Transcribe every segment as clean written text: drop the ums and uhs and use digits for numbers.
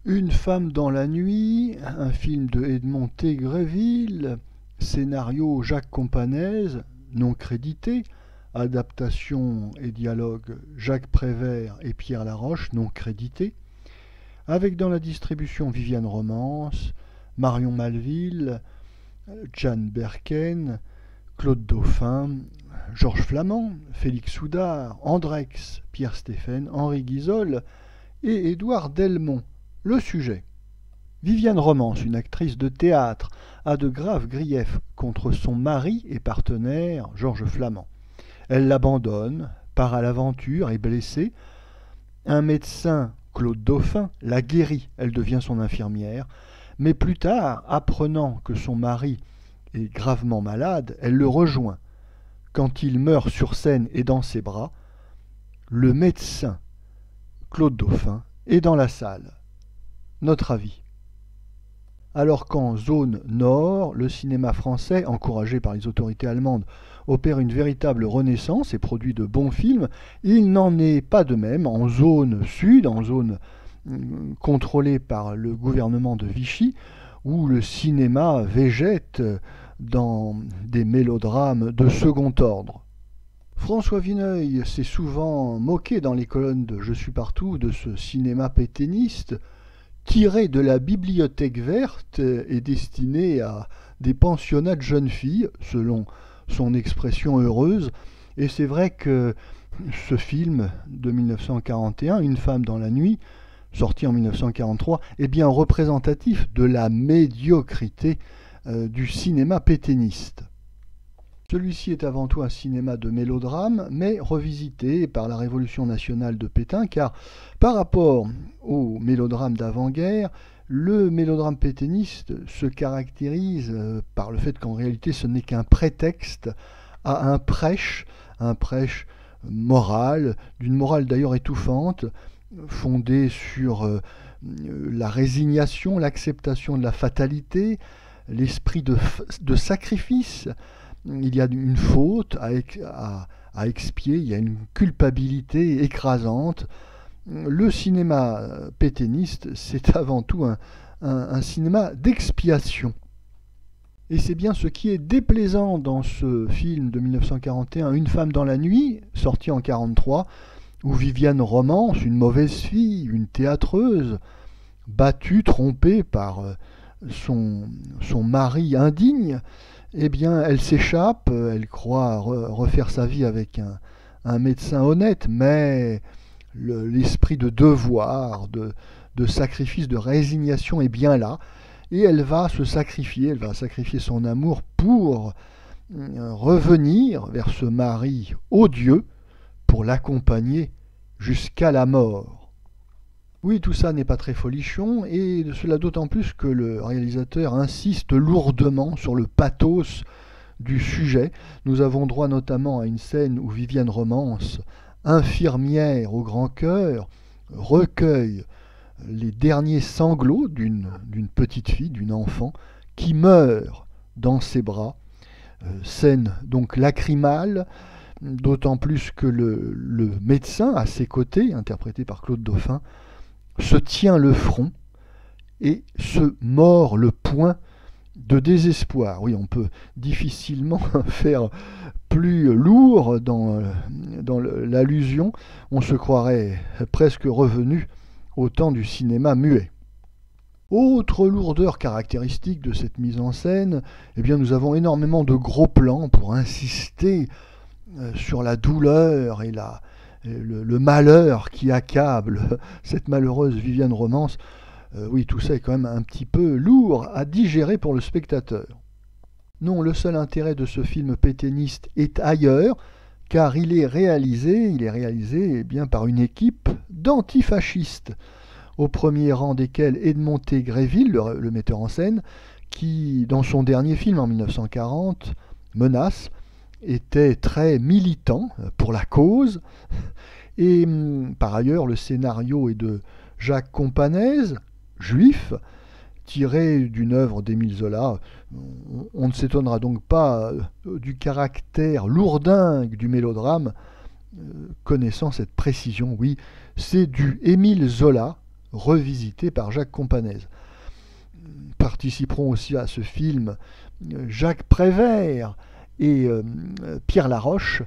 Une femme dans la nuit, un film de Edmond T. Greville, scénario Jacques Companèse, non crédité, adaptation et dialogue Jacques Prévert et Pierre Laroche, non crédité, avec dans la distribution Viviane Romance, Marion Malville, Jeanne Berken, Claude Dauphin, Georges Flamand, Félix Soudard, Andrex, Pierre Stéphane, Henri Guizol et Édouard Delmont. Le sujet. Viviane Romance, une actrice de théâtre, a de graves griefs contre son mari et partenaire, Georges Flamand. Elle l'abandonne, part à l'aventure, est blessée. Un médecin, Claude Dauphin, la guérit, elle devient son infirmière. Mais plus tard, apprenant que son mari est gravement malade, elle le rejoint. Quand il meurt sur scène et dans ses bras, le médecin, Claude Dauphin, est dans la salle. Notre avis. Alors qu'en zone nord, le cinéma français, encouragé par les autorités allemandes, opère une véritable renaissance et produit de bons films, il n'en est pas de même en zone sud, en zone contrôlée par le gouvernement de Vichy, où le cinéma végète dans des mélodrames de second ordre. François Vineuil s'est souvent moqué dans les colonnes de Je suis partout de ce cinéma pétainiste, tiré de la bibliothèque verte et destiné à des pensionnats de jeunes filles, selon son expression heureuse. Et c'est vrai que ce film de 1941, Une femme dans la nuit, sorti en 1943, est bien représentatif de la médiocrité du cinéma pétainiste. Celui-ci est avant tout un cinéma de mélodrame, mais revisité par la Révolution nationale de Pétain, car par rapport au mélodrame d'avant-guerre, le mélodrame pétainiste se caractérise par le fait qu'en réalité ce n'est qu'un prétexte à un prêche moral, d'une morale d'ailleurs étouffante, fondée sur la résignation, l'acceptation de la fatalité, l'esprit de sacrifice. Il y a une faute à expier, il y a une culpabilité écrasante. Le cinéma pétainiste, c'est avant tout un cinéma d'expiation. Et c'est bien ce qui est déplaisant dans ce film de 1941, Une femme dans la nuit, sorti en 1943, où Viviane Romance, une mauvaise fille, une théâtreuse, battue, trompée par son mari indigne, eh bien, elle s'échappe, elle croit refaire sa vie avec un médecin honnête, mais l'esprit de devoir, de sacrifice, de résignation est bien là, et elle va se sacrifier, elle va sacrifier son amour pour revenir vers ce mari odieux, pour l'accompagner jusqu'à la mort. Oui, tout ça n'est pas très folichon, et cela d'autant plus que le réalisateur insiste lourdement sur le pathos du sujet. Nous avons droit notamment à une scène où Viviane Romance, infirmière au grand cœur, recueille les derniers sanglots d'une petite fille, d'une enfant, qui meurt dans ses bras. Scène donc lacrymale, d'autant plus que le médecin à ses côtés, interprété par Claude Dauphin, se tient le front et se mord le poing de désespoir. Oui, on peut difficilement faire plus lourd dans l'allusion. On se croirait presque revenu au temps du cinéma muet. Autre lourdeur caractéristique de cette mise en scène, eh bien nous avons énormément de gros plans pour insister sur la douleur et le malheur qui accable cette malheureuse Viviane Romance. Oui, tout ça est quand même un petit peu lourd à digérer pour le spectateur. Non, le seul intérêt de ce film pétainiste est ailleurs, car il est réalisé eh bien, par une équipe d'antifascistes, au premier rang desquels Edmond T. Greville, le metteur en scène, qui, dans son dernier film en 1940, Menace, était très militant pour la cause. Et par ailleurs, le scénario est de Jacques Companèse, juif, tiré d'une œuvre d'Émile Zola. On ne s'étonnera donc pas du caractère lourdingue du mélodrame, connaissant cette précision. Oui, c'est du Émile Zola, revisité par Jacques Companèse. Participeront aussi à ce film Jacques Prévert et Pierre Laroche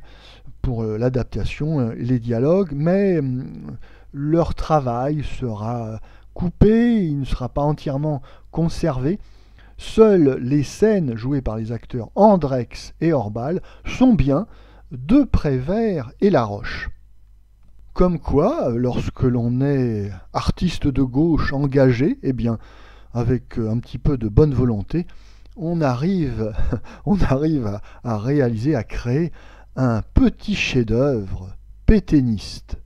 pour l'adaptation, les dialogues, mais leur travail sera coupé, il ne sera pas entièrement conservé. Seules les scènes jouées par les acteurs Andrex et Orbal sont bien de Prévert et Laroche. Comme quoi, lorsque l'on est artiste de gauche engagé, eh bien, avec un petit peu de bonne volonté, on arrive à réaliser, à créer un petit chef-d'œuvre pétainiste.